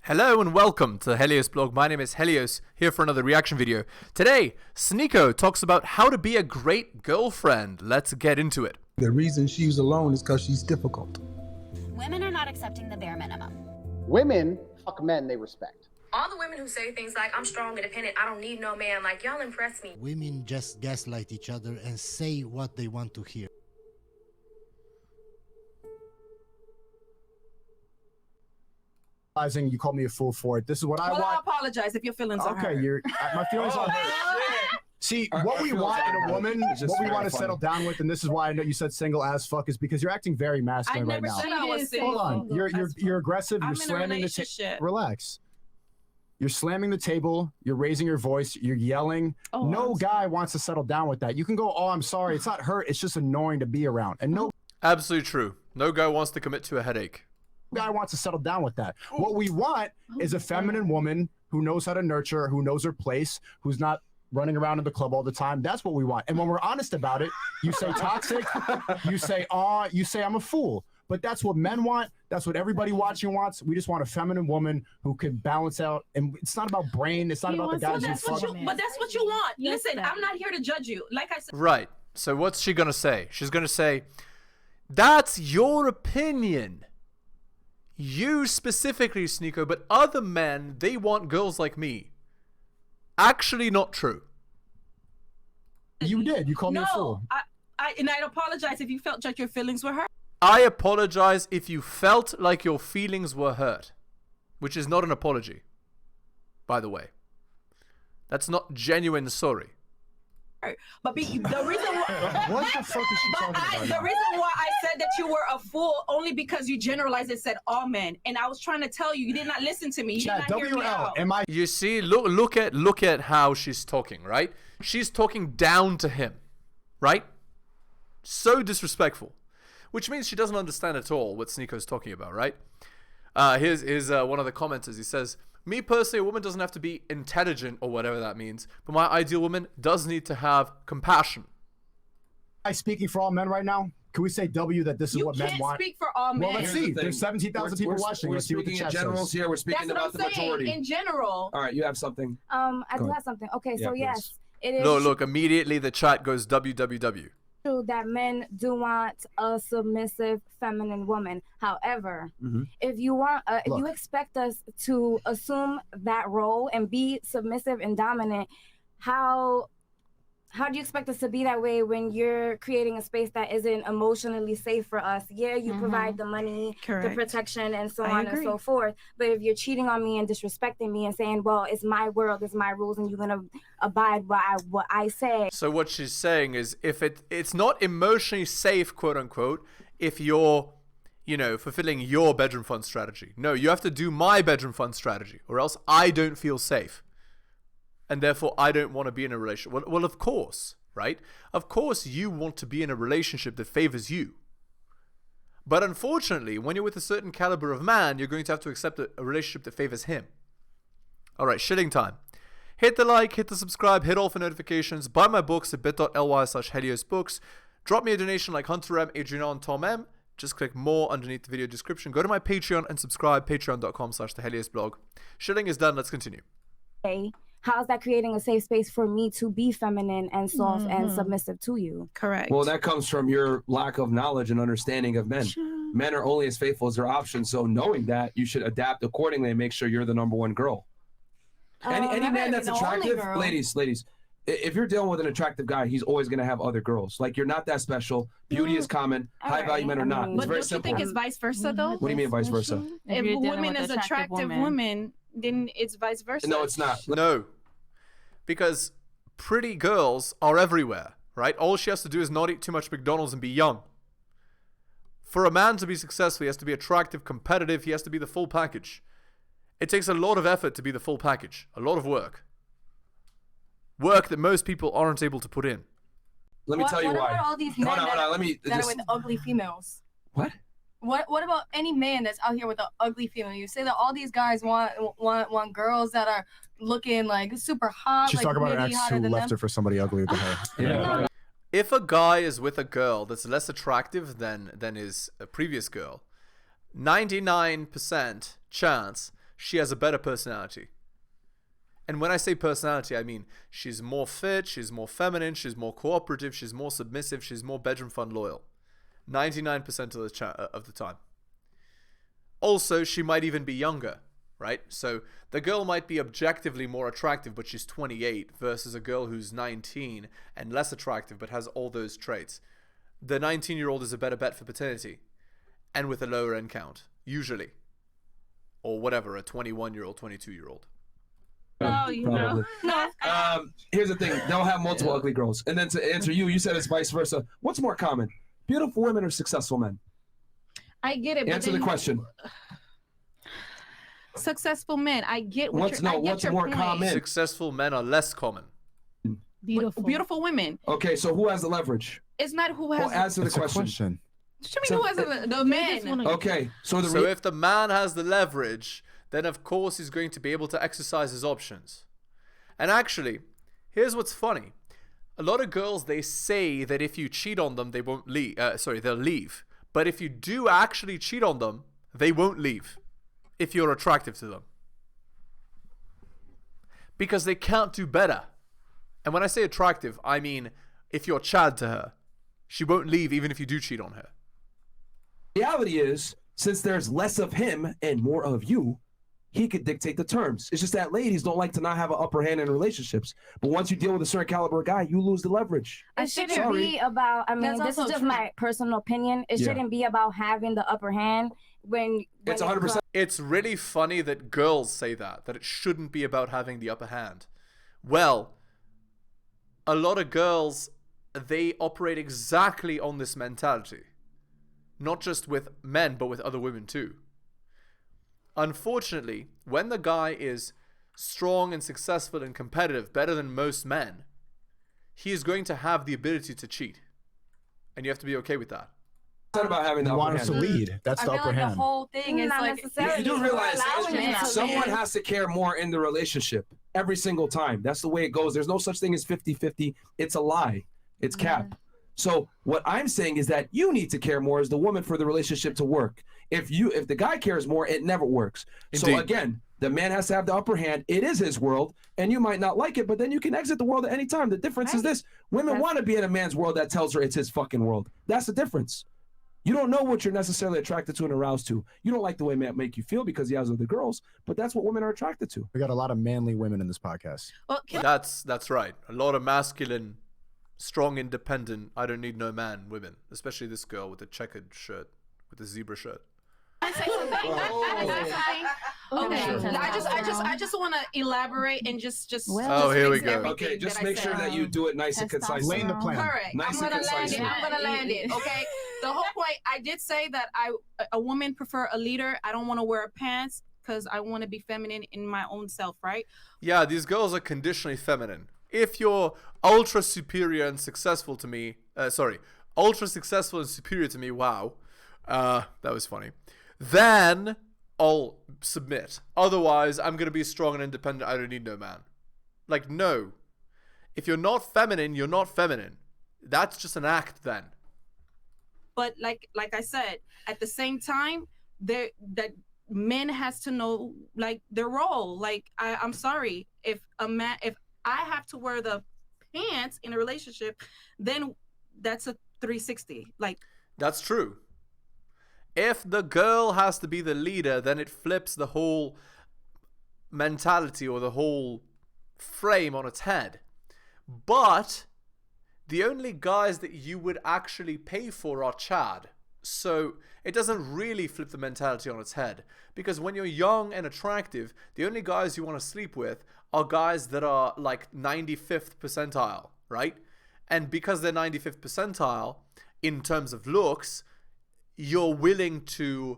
Hello and welcome to the heliosblog. My name is Helios, here for another reaction video. Today, Sneako talks about how to be a great girlfriend. Let's get into it. The reason she's alone is because she's difficult. Women are not accepting the bare minimum. Women fuck men they respect. All the women who say things like, I'm strong, independent, I don't need no man, like, y'all impress me. Women just gaslight each other and say what they want to hear. You called me a fool for it. This is what I want. I apologize if your feelings are hurt. Okay, my feelings are hurt. See, what we want in a woman, what we want to settle down with, and this is why I know you said single as fuck, is because you're acting very masculine right now. I never said I was single. Hold on, you're aggressive. You're I'm in a slamming the relationship. Relax. You're slamming the table. You're raising your voice. You're yelling. Oh, no guy wants to settle down with that. You can go, oh, I'm sorry. It's not hurt. It's just annoying to be around. And no Absolutely true. No guy wants to commit to a headache. guy wants to settle down with that. What we want is a feminine woman who knows how to nurture, who knows her place, who's not running around in the club all the time. That's what we want. And when we're honest about it, you say toxic, you say I'm a fool. But that's what men want. That's what everybody watching wants. We just want a feminine woman who can balance out. And it's not about brain. It's not about the guys who fuck. But that's what you want. Listen, I'm not here to judge you. Like I said. Right. So what's she going to say? She's going to say, that's your opinion. You specifically, Sneako, but other men, they want girls like me. Actually not true. You did. You called me a fool. And I'd apologize if you felt like your feelings were hurt. I apologize if you felt like your feelings were hurt. Which is not an apology, by the way. That's not genuine sorry. But the reason why What the fuck is she talking about? the reason why I said that you were a fool only because you generalized and said all men, and I was trying to tell you, you did not listen to me. You Chad, did not hear me out. am I? You see, look at how she's talking, right? She's talking down to him, right? So disrespectful, which means she doesn't understand at all what Sneako's talking about, right? Here's one of the commenters. He says, me personally, a woman doesn't have to be intelligent or whatever that means, but my ideal woman does need to have compassion. Am I speaking for all men right now? Can we say W that this is what men want? You can't speak for all men. Well, let's see. There's 17,000 people watching. We're Let's see what the speaking in chat generals says. here. We're speaking That's what about I'm the saying. majority. In general. All right, you have something. I do ahead. have something. Okay, Yeah, so please. yes, it is Look, immediately the chat goes www. true that men do want a submissive feminine woman. However, if you want, if you expect us to assume that role and be submissive and dominant, how do you expect us to be that way when you're creating a space that isn't emotionally safe for us? Yeah, you provide the money, the protection, and so on and so forth. But if you're cheating on me and disrespecting me and saying, well, it's my world, it's my rules, and you're going to abide by what I say. So what she's saying is, if it's not emotionally safe, quote unquote, if you're, fulfilling your bedroom fund strategy. No, you have to do my bedroom fund strategy, or else I don't feel safe. And therefore, I don't want to be in a relationship. Well, of course, right? Of course, you want to be in a relationship that favors you. But unfortunately, when you're with a certain caliber of man, you're going to have to accept a relationship that favors him. All right, shilling time. Hit the like, hit the subscribe, hit all for notifications. Buy my books at bit.ly/heliosbooks. Drop me a donation like Hunter M, Adrian, Tom M. Just click more underneath the video description. Go to my Patreon and subscribe, patreon.com/theheliosblog. Shilling is done. Let's continue. How's that creating a safe space for me to be feminine and soft and submissive to you? Correct. Well, that comes from your lack of knowledge and understanding of men. Men are only as faithful as their options. So knowing that, you should adapt accordingly and make sure you're the number one girl. Any man that's attractive, ladies, if you're dealing with an attractive guy, he's always going to have other girls. Like, you're not that special. Beauty is common. High value men are not. It's But very don't simple. you think it's vice versa, though? What do you mean vice versa? If a woman is attractive woman, then it's vice versa. No, it's not. No. Because pretty girls are everywhere, right? All she has to do is not eat too much McDonald's and be young. For a man to be successful, he has to be attractive, competitive. He has to be the full package. It takes a lot of effort to be the full package. A lot of work. Work that most people aren't able to put in. Let me tell you why. What about all these men Hold on. Let me. that are with ugly females? What? What about any man that's out here with an ugly female? You say that all these guys want girls that are looking like super hot. She's like talking about her maybe ex hotter who than left them. her for somebody uglier than her. Yeah. If a guy is with a girl that's less attractive than his previous girl, 99% chance she has a better personality. And when I say personality, I mean she's more fit, she's more feminine, she's more cooperative, she's more submissive, she's more bedroom fun loyal. 99% of the time. Also, she might even be younger, right? So the girl might be objectively more attractive, but she's 28 versus a girl who's 19 and less attractive, but has all those traits. The 19-year-old is a better bet for paternity and with a lower end count, usually. Or whatever, a 21-year-old, 22-year-old. No, you know. No. Here's the thing. They'll have multiple ugly girls. And then to answer you said it's vice versa. What's more common? Beautiful women or successful men? I get it. Answer the question. Successful men. I get what what's more common? Successful men are less common. Beautiful women. Okay, so who has the leverage? It's not who has. Answer the question. What do you mean who has the men? Okay, so if the man has the leverage, then of course he's going to be able to exercise his options. And actually, here's what's funny. A lot of girls, they say that if you cheat on them, they won't leave. They'll leave. But if you do actually cheat on them, they won't leave if you're attractive to them. Because they can't do better. And when I say attractive, I mean if you're Chad to her, she won't leave even if you do cheat on her. Reality is, since there's less of him and more of you, he could dictate the terms. It's just that ladies don't like to not have an upper hand in relationships. But once you deal with a certain caliber guy, you lose the leverage. It shouldn't be about, I mean, this is just my personal opinion. It shouldn't be about having the upper hand when it's 100%. It's really funny that girls say that it shouldn't be about having the upper hand. Well, a lot of girls, they operate exactly on this mentality. Not just with men, but with other women too. Unfortunately, when the guy is strong and successful and competitive, better than most men, he is going to have the ability to cheat. And you have to be okay with that. It's not about having the upper hand. Want us to lead. That's the upper hand. The whole thing is like, you do realize someone has to care more in the relationship every single time. That's the way it goes. There's no such thing as 50-50. It's a lie. It's cap. So what I'm saying is that you need to care more as the woman for the relationship to work. If the guy cares more, it never works. Indeed. So again, the man has to have the upper hand. It is his world, and you might not like it, but then you can exit the world at any time. The difference is this: women want to be in a man's world that tells her it's his fucking world. That's the difference. You don't know what you're necessarily attracted to and aroused to. You don't like the way men make you feel because he has other girls, but that's what women are attracted to. We got a lot of manly women in this podcast. Well, that's right. A lot of masculine, strong, independent, I don't need no man women, especially this girl with the checkered shirt, with the zebra shirt. Okay. I just want to elaborate and just. Here we go. Okay, just make sure that you do it nice and concise. Laying the plan. Correct. Nice I'm and concise. I'm gonna land it. Okay. The whole point. I did say that a woman prefer a leader. I don't want to wear pants because I want to be feminine in my own self. Right. Yeah, these girls are conditionally feminine. If you're ultra superior and successful to me, ultra successful and superior to me. Wow, that was funny. Then I'll submit. Otherwise, I'm going to be strong and independent. I don't need no man. Like, no. If you're not feminine, you're not feminine. That's just an act then. But like I said, at the same time, that men has to know like their role. Like, I'm sorry. If I have to wear the pants in a relationship, then that's a 360. Like, that's true. If the girl has to be the leader, then it flips the whole mentality or the whole frame on its head. But the only guys that you would actually pay for are Chad. So it doesn't really flip the mentality on its head. Because when you're young and attractive, the only guys you want to sleep with are guys that are like 95th percentile, right? And because they're 95th percentile in terms of looks, you're willing to,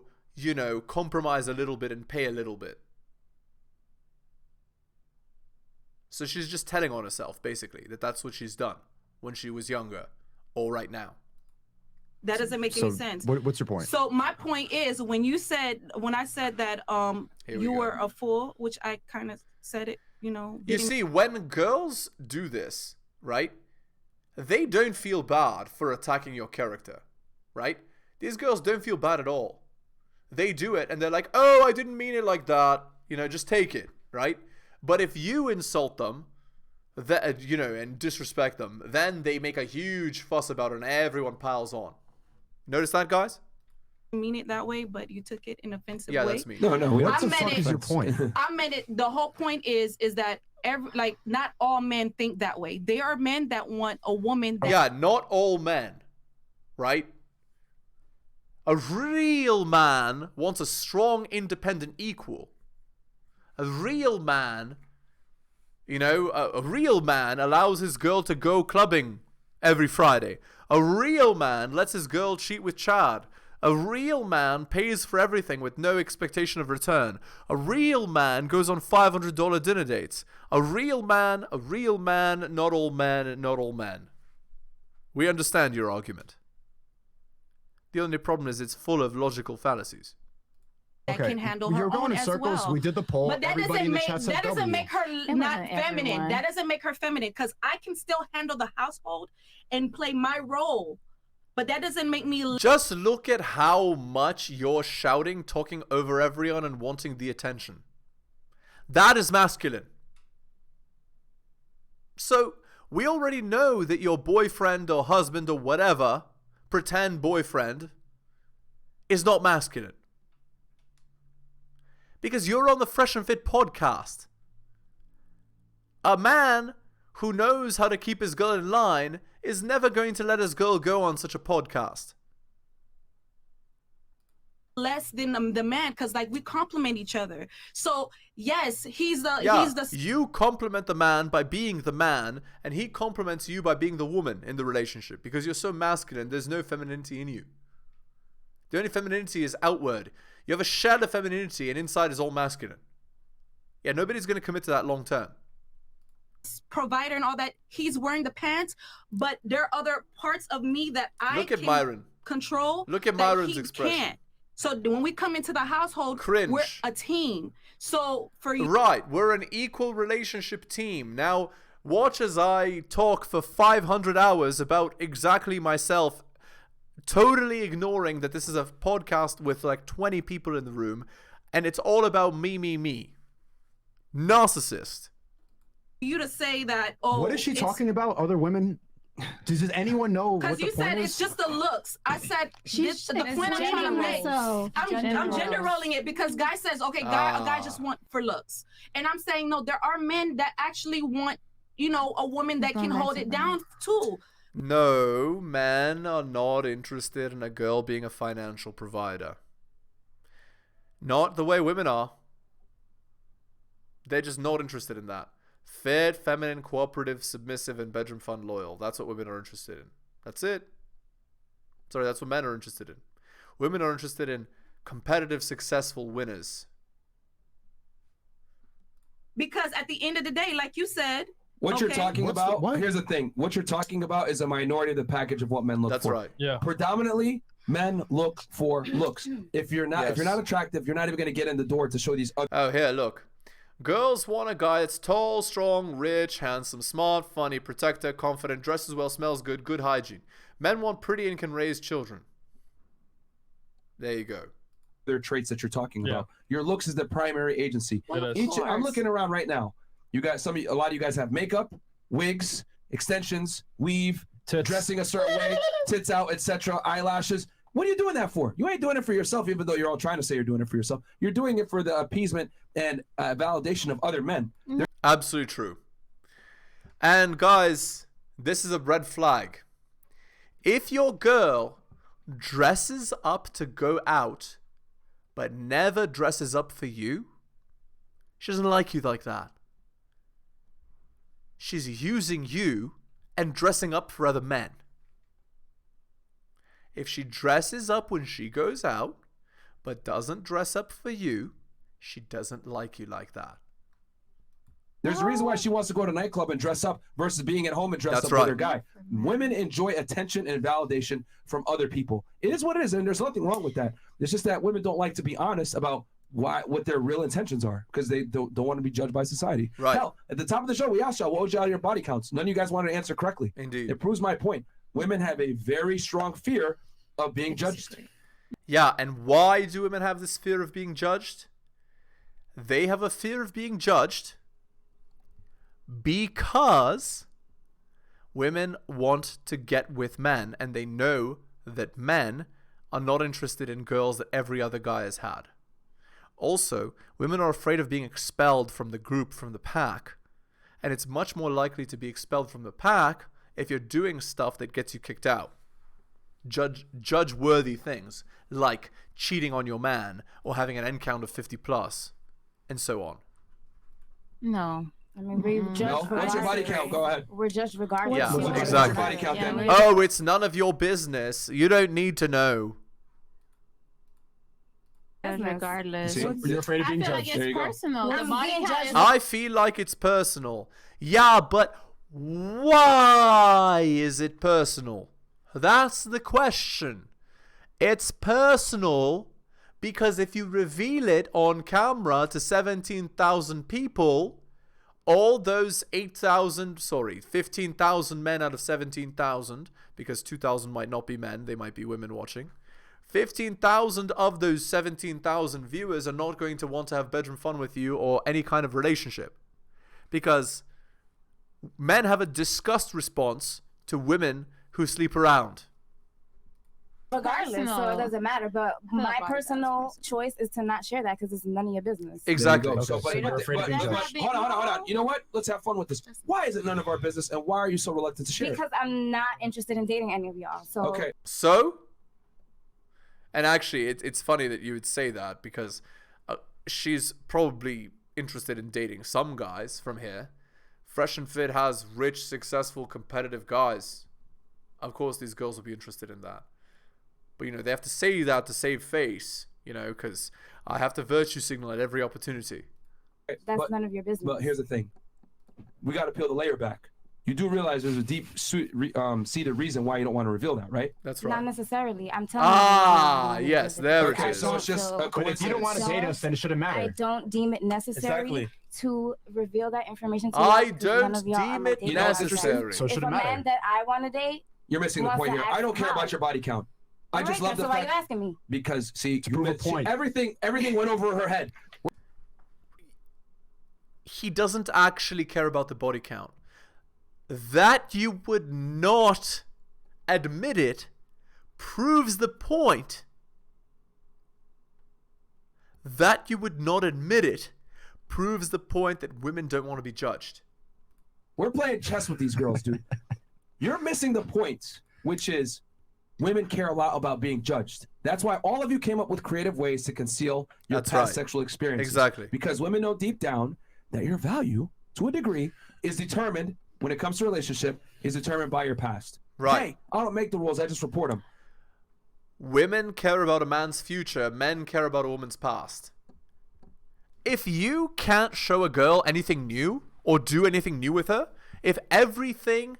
compromise a little bit and pay a little bit. So she's just telling on herself, basically, that that's what she's done when she was younger or right now. That doesn't make any sense. What's your point? So my point is, when I said that you were a fool, which I kind of said it, You see, when girls do this, right, they don't feel bad for attacking your character, right? These girls don't feel bad at all. They do it and they're like, oh, I didn't mean it like that. You know, just take it, right? But if you insult them, that, you know, and disrespect them, then they make a huge fuss about it and everyone piles on. Notice that, guys? Mean it that way, but you took it in an offensive way. Yeah, that's me. No. What the fuck is your point? I meant it. The whole point is that not all men think that way. There are men that want a woman that... Yeah, not all men, right? A real man wants a strong, independent equal. A real man, you know, a real man allows his girl to go clubbing every Friday. A real man lets his girl cheat with Chad. A real man pays for everything with no expectation of return. A real man goes on $500 dinner dates. A real man, not all men, not all men. We understand your argument. The only problem is it's full of logical fallacies. That can handle her You're going own in as circles. well. We did the poll. But that Everybody doesn't make her not feminine. everyone. That doesn't make her feminine, because I can still handle the household and play my role. But that doesn't make me... Just look at how much you're shouting, talking over everyone and wanting the attention. That is masculine. So, we already know that your boyfriend or husband or whatever, pretend boyfriend, is not masculine. Because you're on the Fresh and Fit podcast. A man who knows how to keep his girl in line is never going to let his girl go on such a podcast. Less than the man, because like we complement each other. So yes, he's the you compliment the man by being the man, and he compliments you by being the woman in the relationship, because you're so masculine. There's no femininity in you. The only femininity is outward. You have a shell of femininity, and inside is all masculine. Yeah, nobody's going to commit to that long term. Provider and all that, he's wearing the pants, but there are other parts of me that I Look at can Myron. control. Look at that Myron's he expression. Can't. So when we come into the household, Cringe. we're a team. So for you, Right, we're an equal relationship team. Now, watch as I talk for 500 hours about exactly myself, totally ignoring that this is a podcast with like 20 people in the room, and it's all about me. Narcissist. you to say that, oh, what is she talking about? Other women? Does anyone know what the point is? Because you said it's just the looks. I said the point I'm trying to make. I'm gender rolling it because guy says, okay, a guy just want for looks. And I'm saying, no, there are men that actually want, you know, a woman that can hold it down too. No, men are not interested in a girl being a financial provider. Not the way women are. They're just not interested in that. Fit, feminine, cooperative, submissive, and bedroom fun loyal. That's what women are interested in. That's it. Sorry, that's what men are interested in. Women are interested in competitive, successful winners. Because at the end of the day, like you said, what you're talking about, here's the thing. What you're talking about is a minority of the package of what men look for. That's right. Yeah. Predominantly, men look for looks. If you're not attractive, you're not even going to get in the door to show these other. Oh, here, look. Girls want a guy that's tall, strong, rich, handsome, smart, funny, protector, confident, dresses well, smells good, good hygiene. Men want pretty and can raise children. There you go. Their traits that you're talking about. Your looks is the primary agency. Well, I'm looking around right now. You got a lot of you guys have makeup, wigs, extensions, weave, dressing a certain way, tits out, etc., eyelashes. What are you doing that for? You ain't doing it for yourself, even though you're all trying to say you're doing it for yourself. You're doing it for the appeasement and validation of other men. Absolutely true. And guys, this is a red flag. If your girl dresses up to go out, but never dresses up for you, she doesn't like you like that. She's using you and dressing up for other men. If she dresses up when she goes out, but doesn't dress up for you, she doesn't like you like that. There's a reason why she wants to go to a nightclub and dress up versus being at home and dress up with her guy. Women enjoy attention and validation from other people. It is what it is, and there's nothing wrong with that. It's just that women don't like to be honest about what their real intentions are because they don't want to be judged by society. Right. Hell, at the top of the show, we asked y'all, what was your body counts? None of you guys wanted to answer correctly. Indeed. It proves my point. Women have a very strong fear of being judged. Yeah, and why do women have this fear of being judged? they have a fear of being judged because women want to get with men, and they know that men are not interested in girls that every other guy has had. Also, women are afraid of being expelled from the group, from the pack, and it's much more likely to be expelled from the pack if you're doing stuff that gets you kicked out. Judge-worthy things, like cheating on your man, or having an end count of 50 plus, and so on. No. I mean, we judge What's your body count? Go ahead. We're judged regardless. Yeah, What's exactly. your body count then? Oh, it's none of your business. You don't need to know. Regardless. See, you're afraid of being judged. Like it's personal. The body count is I feel like it's personal. Yeah, but why is it personal? That's the question. It's personal because if you reveal it on camera to 17,000 people, all those 15,000 men out of 17,000, because 2,000 might not be men, they might be women watching. 15,000 of those 17,000 viewers are not going to want to have bedroom fun with you or any kind of relationship. Because men have a disgust response to women who sleep around. Regardless, so it doesn't matter. But my personal choice is to not share that because it's none of your business. Exactly. Hold on. You know what? Let's have fun with this. Why is it none of our business, and why are you so reluctant to share? Because I'm not interested in dating any of y'all. So okay. So, and actually, it's funny that you would say that because she's probably interested in dating some guys from here. Fresh and Fit has rich, successful, competitive guys. Of course, these girls will be interested in that. But, you know, they have to say that to save face, you know, because I have to virtue signal at every opportunity. That's none of your business. But here's the thing. We got to peel the layer back. You do realize there's a deep seated reason why you don't want to reveal that, right? That's right. Not necessarily. I'm telling you. Yes, there it Okay, is. so it's just a But if you coincidence. don't want to date us, then it shouldn't matter. I don't deem it necessary to reveal that information to you. I don't deem it necessary. So it If a shouldn't matter. man that I want to date, You're missing the wants point to here. ask I don't care how. about your body count. I just love the so why are fact you asking me? because see, prove a point. everything went over her head. He doesn't actually care about the body count. That you would not admit it proves the point. That you would not admit it proves the point that women don't want to be judged. We're playing chess with these girls, dude. You're missing the point, which is women care a lot about being judged. That's why all of you came up with creative ways to conceal your past sexual experiences. Exactly. Because women know deep down that your value, to a degree, is determined, when it comes to a relationship, is determined by your past. Right. Hey, I don't make the rules, I just report them. Women care about a man's future. Men care about a woman's past. If you can't show a girl anything new or do anything new with her, if everything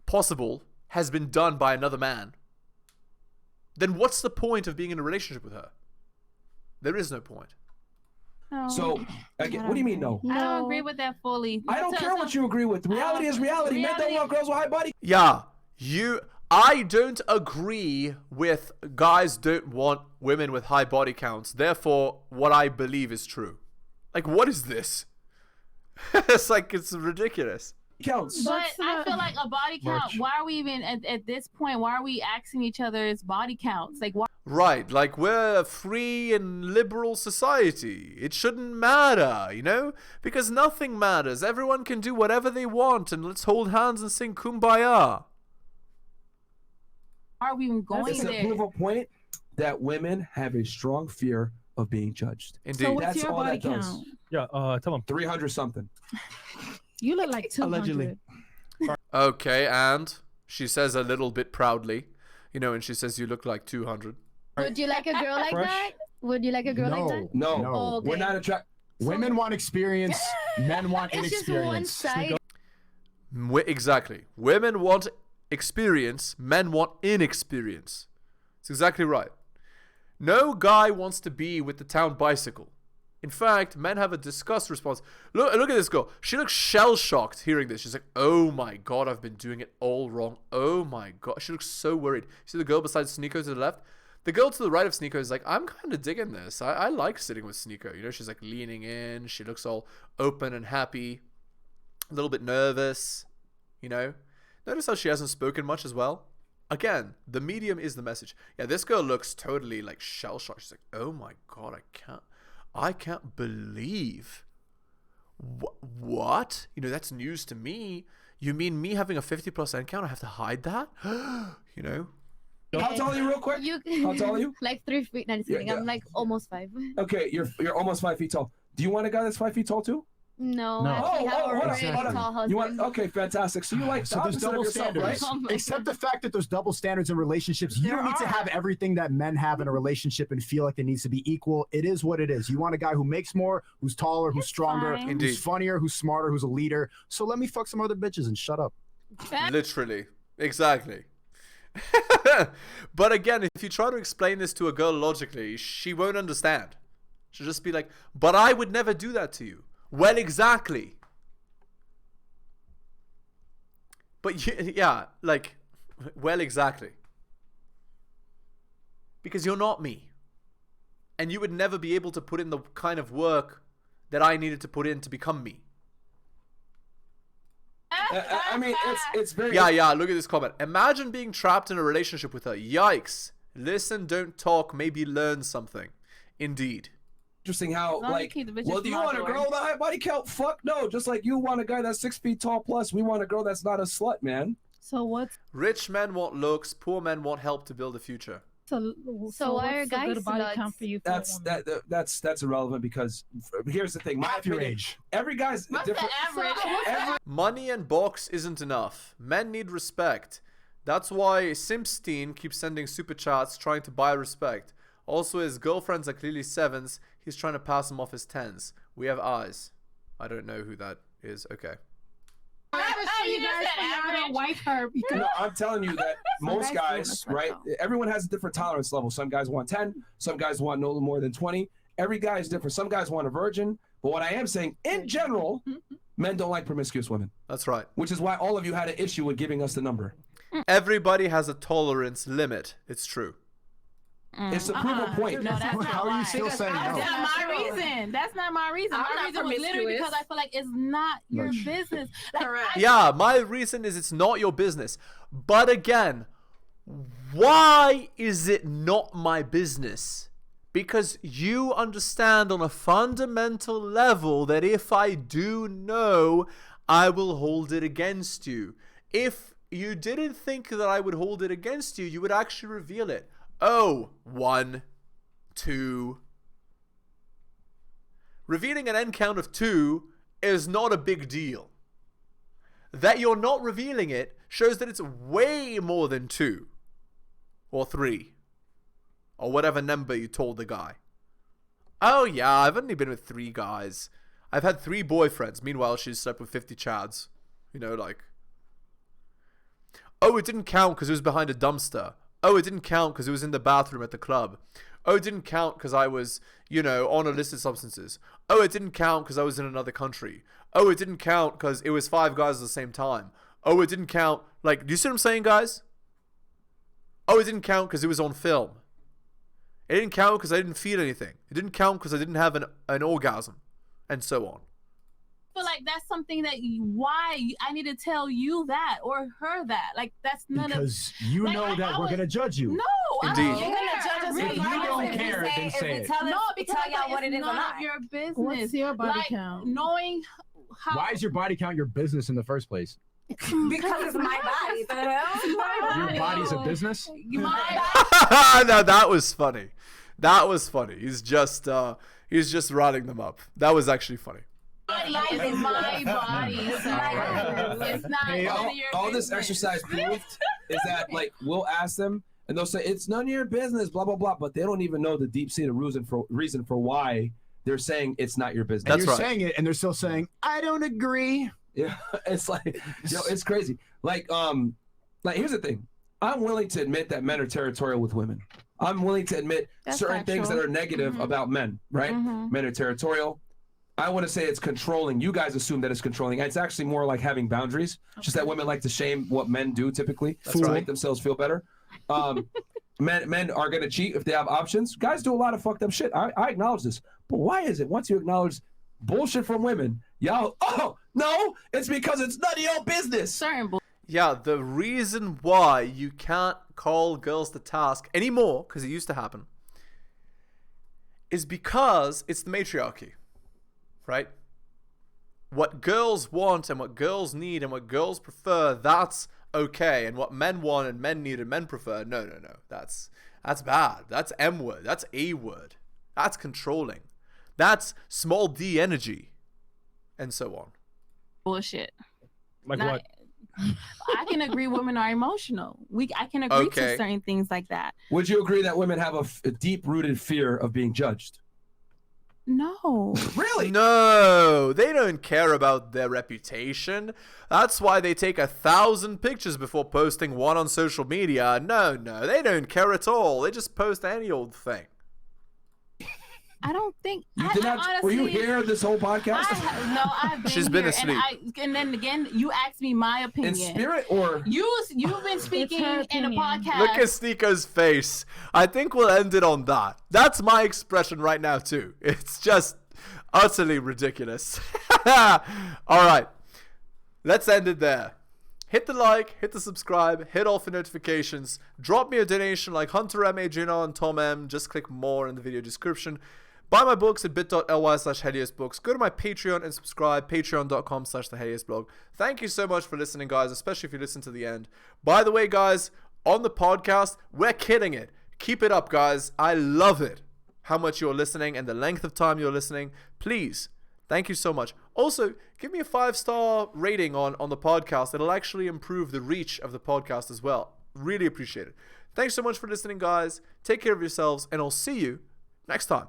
possible has been done by another man, then what's the point of being in a relationship with her? There is no point. So, again, what do you mean no? I don't agree with that fully. I don't care what you agree with. Reality is reality. Men don't want girls with high body. Yeah, I don't agree with guys don't want women with high body counts. Therefore, what I believe is true. Like, what is this? It's like, it's ridiculous. Counts. But I feel like a body count. Why are we even at this point? Why are we asking each other's body counts? Like, why? Right, like we're a free and liberal society. It shouldn't matter, you know? Because nothing matters. Everyone can do whatever they want, and let's hold hands and sing Kumbaya. Are we even going It's there? to prove a point that women have a strong fear of being judged. Indeed. So what's That's your all body that does. count? Yeah, tell him. 300 something. You look like 200. Allegedly. Okay, and she says a little bit proudly, you know, and she says you look like 200. Would you like a girl like Fresh. that? Would you like a girl like that? No. Oh, okay. We're not attracted. Women want experience. Men want It's just inexperience. one side. Exactly. Women want experience, men want inexperience. It's exactly right. No guy wants to be with the town bicycle. In fact, men have a disgust response. Look at this girl. She looks shell-shocked hearing this. She's like, oh my god, I've been doing it all wrong. Oh my god. She looks so worried. See the girl beside Sneako to the left? The girl to the right of Sneako is like, I'm kind of digging this. I like sitting with Sneako. You know, she's like leaning in. She looks all open and happy. A little bit nervous, you know. Notice how she hasn't spoken much as well. Again, the medium is the message. Yeah, this girl looks totally like shell-shocked. She's like, oh my God, I can't believe. What? You know, that's news to me. You mean me having a 50+ end count? I have to hide that? You know? How tall are you real quick? How tall are you? Like 3 feet. No, just kidding. I'm like almost 5. Okay, you're almost 5 feet tall. Do you want a guy that's 5 feet tall too? No. I have a very tall husband. You want? Okay, fantastic. So you like so there's double standards, right? Except the fact that there's double standards in relationships. You don't need to have everything that men have in a relationship and feel like it needs to be equal. It is what it is. You want a guy who makes more, who's taller, who's stronger, who's funnier, who's smarter, who's a leader. So let me fuck some other bitches and shut up. Literally. Exactly. But again, if you try to explain this to a girl logically, she won't understand. She'll just be like, but I would never do that to you. Well, exactly. But yeah, like, well, exactly. Because you're not me. And you would never be able to put in the kind of work that I needed to put in to become me. I mean, it's very... Yeah, look at this comment. Imagine being trapped in a relationship with her. Yikes. Listen, don't talk, maybe learn something. Indeed. Interesting how, like, well, do you want a girl with a high body count? Fuck no. Just like you want a guy that's 6 feet tall plus, we want a girl that's not a slut, man. So what's... Rich men want looks, poor men want help to build a future. So why are guys good body count for you? That's irrelevant because here's the thing. My age. Every guy's different. Money and box isn't enough. Men need respect. That's why Simpstein keeps sending super chats trying to buy respect. Also, his girlfriends are clearly 7s. He's trying to pass them off as 10s. We have eyes. I don't know who that is. Okay. No, I'm telling you that most guys, right? Everyone has a different tolerance level. Some guys want 10. Some guys want no more than 20. Every guy is different. Some guys want a virgin. But what I am saying, in general, men don't like promiscuous women. That's right. Which is why all of you had an issue with giving us the number. Everybody has a tolerance limit. It's true. It's a proven point. No, that's not How are you still saying no? That's not my reason. That's not my reason. My reason was literally because I feel like it's not your business. Correct. Yeah, my reason is it's not your business. But again, why is it not my business? Because you understand on a fundamental level that if I do know, I will hold it against you. If you didn't think that I would hold it against you, you would actually reveal it. Oh, 1, 2. Revealing an end count of 2 is not a big deal. That you're not revealing it shows that it's way more than 2 or 3 or whatever number you told the guy. Oh yeah, I've only been with 3 guys. I've had 3 boyfriends. Meanwhile, she's slept with 50 chads. You know, like, oh, it didn't count because it was behind a dumpster. Oh, it didn't count because it was in the bathroom at the club. Oh, it didn't count because I was, you know, on illicit substances. Oh, it didn't count because I was in another country. Oh, it didn't count because it was 5 guys at the same time. Oh, it didn't count. Like, do you see what I'm saying, guys? Oh, it didn't count because it was on film. It didn't count because I didn't feel anything. It didn't count because I didn't have an orgasm. And so on. I feel like that's something that why I need to tell you that or her that. Like, that's none because you know that we're gonna judge you. No, Indeed. I don't care. If you don't care, then say it. No, because y'all what it is none of your business. What's your body like, count? Knowing how. Why is your body count your business in the first place? Because it's my body. The hell? Your body's a business? No, that was funny. That was funny. He's just riling them up. That was actually funny. It's my body. It's not hey, all this exercise proved is that, like, we'll ask them and they'll say it's none of your business, blah blah blah, but they don't even know the deep-seated reason for why they're saying it's not your business. And you're saying it, and they're still saying I don't agree. Yeah, it's like, it's crazy. Like here's the thing. I'm willing to admit that men are territorial with women. I'm willing to admit certain things that are negative about men. Right? Men are territorial. I want to say it's controlling. You guys assume that it's controlling. It's actually more like having boundaries. Just that women like to shame what men do typically to make themselves feel better. Men are gonna cheat if they have options. Guys do a lot of fucked up shit. I acknowledge this, but why is it once you acknowledge bullshit from women, y'all? Oh no, it's because it's none of your business. Yeah, the reason why you can't call girls to task anymore, because it used to happen, is because it's the matriarchy, right? What girls want and what girls need and what girls prefer, that's okay. And what men want and men need and men prefer, no. That's bad. That's M word. That's A word. That's controlling. That's small d energy. And so on. Bullshit. Like what? I can agree women are emotional. I can agree to certain things like that. Would you agree that women have a deep-rooted fear of being judged? No. Really? No, they don't care about their reputation. That's why they take 1,000 pictures before posting one on social media. No, they don't care at all. They just post any old thing. I don't think. Honestly, were you here this whole podcast? I've been She's been asleep. And then again, you asked me my opinion. In spirit, or you've been speaking in a podcast. Look at Sneako's face. I think we'll end it on that. That's my expression right now too. It's just utterly ridiculous. All right, let's end it there. Hit the like, hit the subscribe, hit all for notifications. Drop me a donation like Hunter M, Adriana, and Tom M. Just click more in the video description. Buy my books at bit.ly/heliosbooks. Go to my Patreon and subscribe, patreon.com/theheliosblog. Thank you so much for listening, guys, especially if you listen to the end. By the way, guys, on the podcast, we're killing it. Keep it up, guys. I love it. How much you're listening and the length of time you're listening. Please, thank you so much. Also, give me a 5-star rating on the podcast. It'll actually improve the reach of the podcast as well. Really appreciate it. Thanks so much for listening, guys. Take care of yourselves, and I'll see you next time.